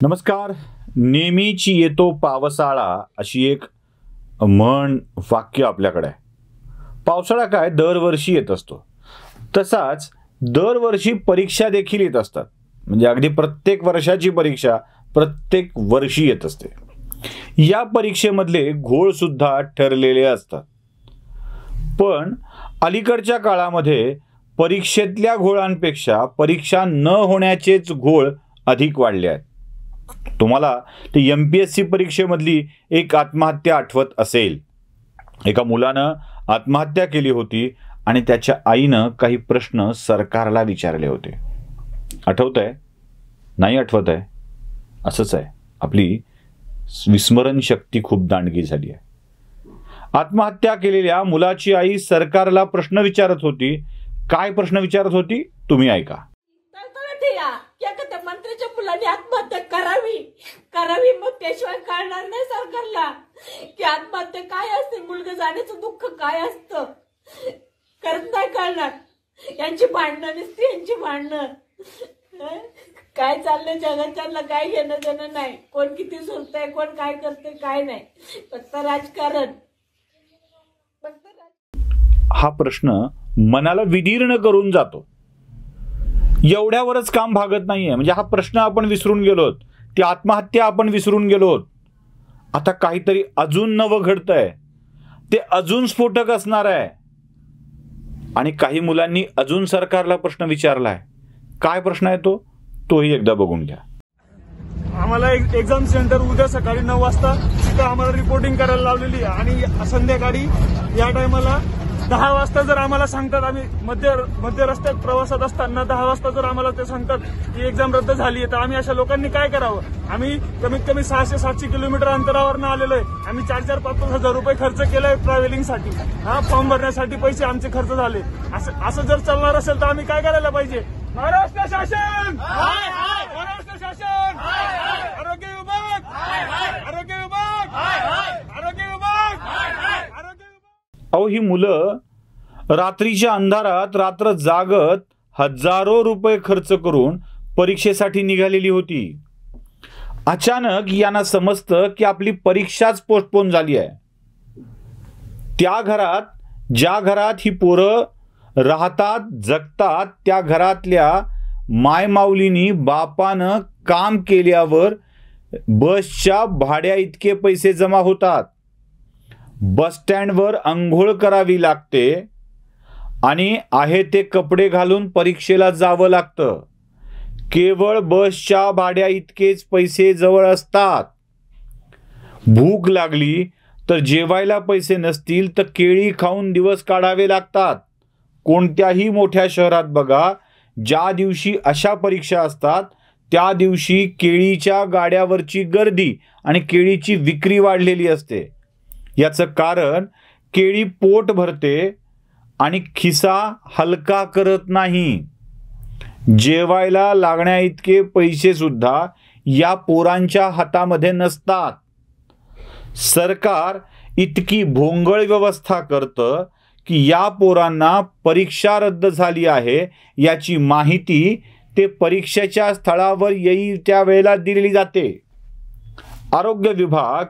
नमस्कार. नेहमीची येतो पावसाळा अशी एक म्हण वाक्य आपल्याकडे आहे. पावसाळा काय दरवर्षी येत असतो, तसाच दरवर्षी परीक्षा देखील येत असतात. म्हणजे अगदी प्रत्येक वर्षाची परीक्षा प्रत्येक वर्षी येत असते. या परीक्षेमधले घोळ सुद्धा ठरलेले असतात. पण अलीकडच्या काळामध्ये परीक्षेतल्या घोळांपेक्षा परीक्षा न होण्याचेच घोळ अधिक वाढले आहेत. तुम्हाला ते MPSC परीक्षेमधली एक आत्महत्या आठवत असेल. एका मुलानं आत्महत्या केली होती आणि त्याच्या आईनं काही प्रश्न सरकारला विचारले होते. आठवतंय? नाही आठवत आहे? असंच आहे, आपली विस्मरण शक्ती खूप दांडगी झाली आहे. आत्महत्या केलेल्या मुलाची आई सरकारला प्रश्न विचारत होती. काय प्रश्न विचारत होती तुम्ही ऐका. मंत्र्याच्या मुलाने आत्महत्या करावी मग त्याशिवाय कळणार नाही सरकारला की आत्महत्या काय असते, मुलगा जाण्याचं दुःख काय असतं. करत नाही कळणार. यांची भांडणं नसते, यांची भांडणं. काय चाललंय जगात त्यांना काय घेणं देणं नाही. कोण किती सुरतंय, कोण काय करते काय नाही, फक्त राजकारण. हा प्रश्न मनाला विदीर्ण करून जातो. एवढ्यावरच काम भागत नाहीये. म्हणजे हा प्रश्न आपण विसरून गेलोत, ती आत्महत्या आपण विसरून गेलोत. आता काहीतरी अजून नवं घडतंय, ते अजून स्फोटक असणार आहे. आणि काही मुलांनी अजून सरकारला प्रश्न विचारलाय. काय प्रश्न आहे तोही एकदा बघून घ्या. आम्हाला एक्झाम सेंटर उद्या सकाळी 9 वाजता तिथं आम्हाला रिपोर्टिंग करायला लावलेली आहे. आणि संध्याकाळी या टायमाला 10 वाजता जर आम्हाला सांगतात, आम्ही मध्य रस्त्यात प्रवासात असताना 10 वाजता जर आम्हाला ते सांगतात की एक्झाम रद्द झाली आहे, तर आम्ही अशा लोकांनी काय करावं. आम्ही कमीत कमी 600-700 किलोमीटर अंतरावरनं आलेलो आहे. आम्ही 4,000-5,000 हजार रुपये खर्च केलाय ट्रॅव्हलिंगसाठी. फॉर्म भरण्यासाठी पैसे आमचे खर्च झाले. असं जर चालणार असेल तर आम्ही काय करायला पाहिजे. महाराष्ट्र शासन, महाराष्ट्र शासन, आरोग्य विभाग, आरोग्य विभाग, आरोग्य विभाग, आरोग्य विभाग. अहो, ही मुलं रात्रीच्या अंधारात रात्र जागत हजारो रुपये खर्च करून परीक्षेसाठी निघालेली होती. अचानक यांना समजतं की आपली परीक्षाच पोस्टपोन झाली आहे. त्या घरात, ज्या घरात ही पोरं राहतात जगतात, त्या घरातल्या मायमाऊलीनी बापानं काम केल्यावर बसच्या भाड्या इतके पैसे जमा होतात. बस स्टँडवर अंघोळ करावी लागते आणि आहे ते कपडे घालून परीक्षेला जावं लागतं. केवळ बसच्या भाड्या इतकेच पैसे जवळ असतात. भूक लागली तर जेवायला पैसे नसतील तर केळी खाऊन दिवस काढावे लागतात. कोणत्याही मोठ्या शहरात बघा, ज्या दिवशी अशा परीक्षा असतात त्या दिवशी केळीच्या गाड्यावरची गर्दी आणि केळीची विक्री वाढलेली असते. याचं कारण केळी पोट भरते आणि खिसा हलका करत नाही. जेवायला लागण्या इतके पैसे सुद्धा या पोरांच्या हातामध्ये नसतात. सरकार इतकी भोंगळ व्यवस्था करतं की या पोरांना परीक्षा रद्द झाली आहे याची माहिती ते परीक्षेच्या स्थळावर येईल त्या वेळेला दिली जाते. आरोग्य विभाग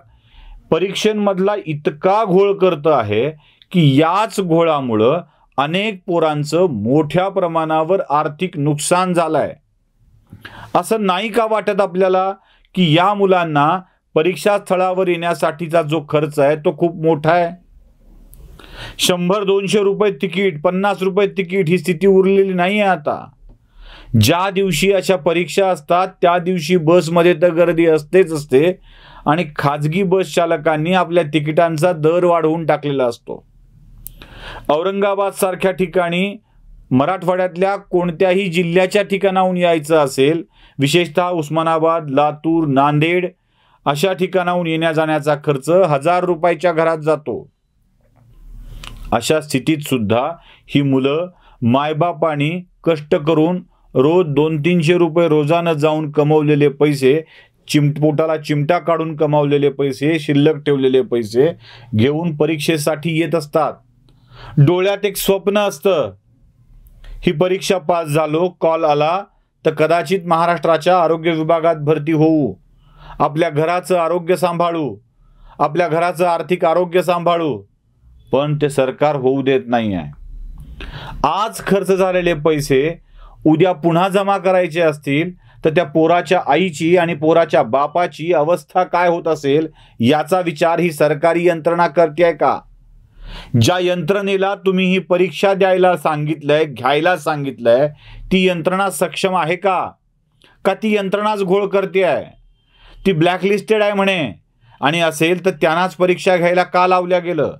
परीक्षांमधला इतका घोळ करत आहे की याच घोळामुळं अनेक पोरांचं मोठ्या प्रमाणावर आर्थिक नुकसान झालंय. असं नाही का वाटत आपल्याला की या मुलांना परीक्षा स्थळावर येण्यासाठीचा जो खर्च आहे तो खूप मोठा आहे. 100-200 रुपये तिकीट, 50 रुपये तिकीट ही स्थिती उरलेली नाही आहे आता. ज्या दिवशी अशा परीक्षा असतात त्या दिवशी बसमध्ये तर गर्दी असतेच असते आणि खाजगी बस चालकांनी आपल्या तिकिटांचा दर वाढवून टाकलेला असतो. औरंगाबाद सारख्या ठिकाणी मराठवाड्यातल्या कोणत्याही जिल्ह्याच्या ठिकाणाहून यायचं असेल, विशेषतः उस्मानाबाद, लातूर, नांदेड अशा ठिकाणाहून येण्या जाण्याचा खर्च 1000 रुपयाच्या घरात जातो. अशा स्थितीत सुद्धा ही मुलं मायबापांनी कष्ट करून रोज 200-300 रुपये रोजानं जाऊन कमवलेले पैसे, पोटाला चिमटा काढून कमावलेले पैसे, शिल्लक ठेवलेले पैसे घेऊन परीक्षेसाठी येत असतात. डोळ्यात एक स्वप्न असतं, ही परीक्षा पास झालो, कॉल आला तर कदाचित महाराष्ट्राच्या आरोग्य विभागात भरती होऊ, आपल्या घराचं आरोग्य सांभाळू, आपल्या घराचं आर्थिक आरोग्य सांभाळू, पण ते सरकार होऊ देत नाही आहे. आज खर्च झालेले पैसे उद्या पुन्हा जमा करायचे असतील तर त्या पोराच्या आईची आणि पोराच्या बापाची अवस्था काय होत असेल याचा विचार ही सरकारी यंत्रणा करते का? ज्या यंत्रणेला तुम्ही ही परीक्षा द्यायला सांगितलंय, घ्यायला सांगितलंय, ती यंत्रणा सक्षम आहे का? का ती यंत्रणाच घोळ करते आहे? ती ब्लॅकलिस्टेड आहे म्हणे, आणि असेल तर त्यांनाच परीक्षा घ्यायला का लावल्या गेलं?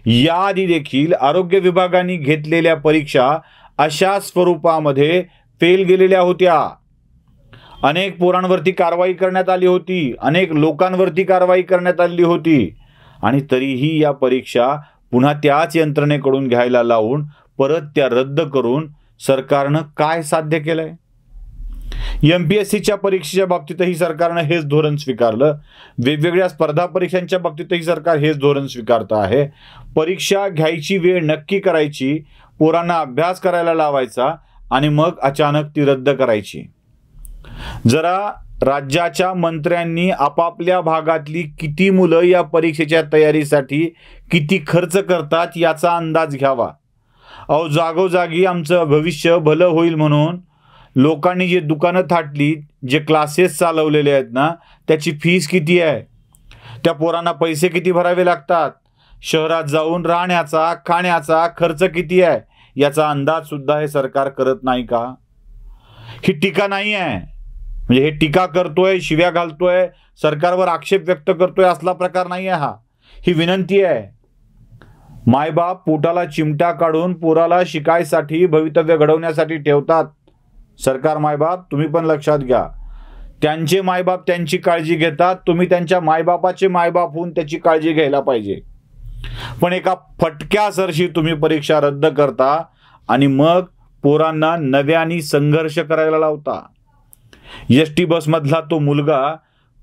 याआधी देखील आरोग्य विभागाने घेतलेल्या परीक्षा अशा स्वरूपामध्ये फेल गेलेल्या होत्या. अनेक पोरांवरती कारवाई करण्यात आली होती, अनेक लोकांवरती कारवाई करण्यात आली होती, आणि तरीही या परीक्षा पुन्हा त्याच यंत्रणेकडून घ्यायला लावून परत त्या रद्द करून सरकारनं काय साध्य केलंय? MPSCच्या परीक्षेच्या बाबतीतही सरकारनं हेच धोरण स्वीकारलं. वेगवेगळ्या स्पर्धा परीक्षांच्या बाबतीतही सरकार हेच धोरण स्वीकारतं आहे. परीक्षा घ्यायची वेळ नक्की करायची, पोरांना अभ्यास करायला लावायचा आणि मग अचानक ती रद्द करायची. जरा राज्याच्या मंत्र्यांनी आपापल्या भागातली किती मुलं या परीक्षेच्या तयारीसाठी किती खर्च करतात याचा अंदाज घ्यावा. अहो, जागोजागी आमचं भविष्य भलं होईल म्हणून लोकांनी जे दुकानं थाटली, जे क्लासेस चालवलेले आहेत ना, त्याची फीस किती आहे, त्या पोरांना पैसे किती भरावे लागतात, शहरात जाऊन राहण्याचा खाण्याचा खर्च किती आहे याचा अंदाज सुद्धा हे सरकार करत नाही का? ही टीका नाही आहे, म्हणजे हे टीका करतोय, शिव्या घालतोय, सरकारवर आक्षेप व्यक्त करतोय असला प्रकार नाही आहे हा. ही विनंती आहे. मायबाप पोटाला चिमटा काढून पोराला शिकायसाठी, भवितव्य घडवण्यासाठी ठेवतात. सरकार मायबाप तुम्ही पण लक्षात घ्या. त्यांचे मायबाप त्यांची काळजी घेतात, तुम्ही त्यांच्या मायबापाचे मायबाप होऊन त्याची काळजी घ्यायला पाहिजे. पण एका फटक्यासरशी तुम्ही परीक्षा रद्द करता आणि मग पोरांना नव्याने संघर्ष करायला लावता. ST बसमधला तो मुलगा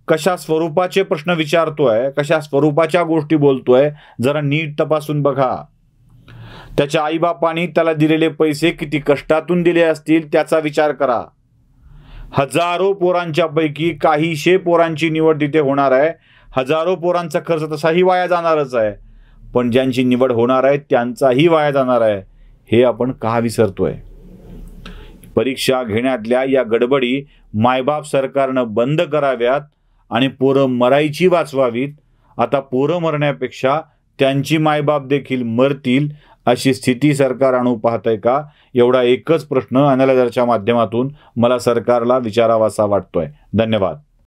कशा स्वरूपाचे प्रश्न विचारतोय, कशा स्वरूपाच्या गोष्टी बोलतोय जरा नीट तपासून बघा. त्याच्या आईबापांनी त्याला दिलेले पैसे किती कष्टातून दिले असतील त्याचा विचार करा. हजारो पोरांच्या पैकी काहीशे पोरांची निवड तिथे होणार आहे. हजारो पोरांचा खर्च तसाही वाया जाणारच आहे, पण ज्यांची निवड होणार आहे त्यांचाही वाया जाणार आहे. हे आपण का विसरतोय? परीक्षा घेण्यातल्या या गडबडी मायबाप सरकारनं बंद कराव्यात आणि पोरं मरायची वाचवावीत. आता पोरं मरण्यापेक्षा त्यांची मायबाप देखील मरतील अशी स्थिती सरकार आणू पाहतंय का? एवढा एकच प्रश्न अॅनालायझरच्या माध्यमातून मला सरकारला विचारावासा वाटतोय. धन्यवाद.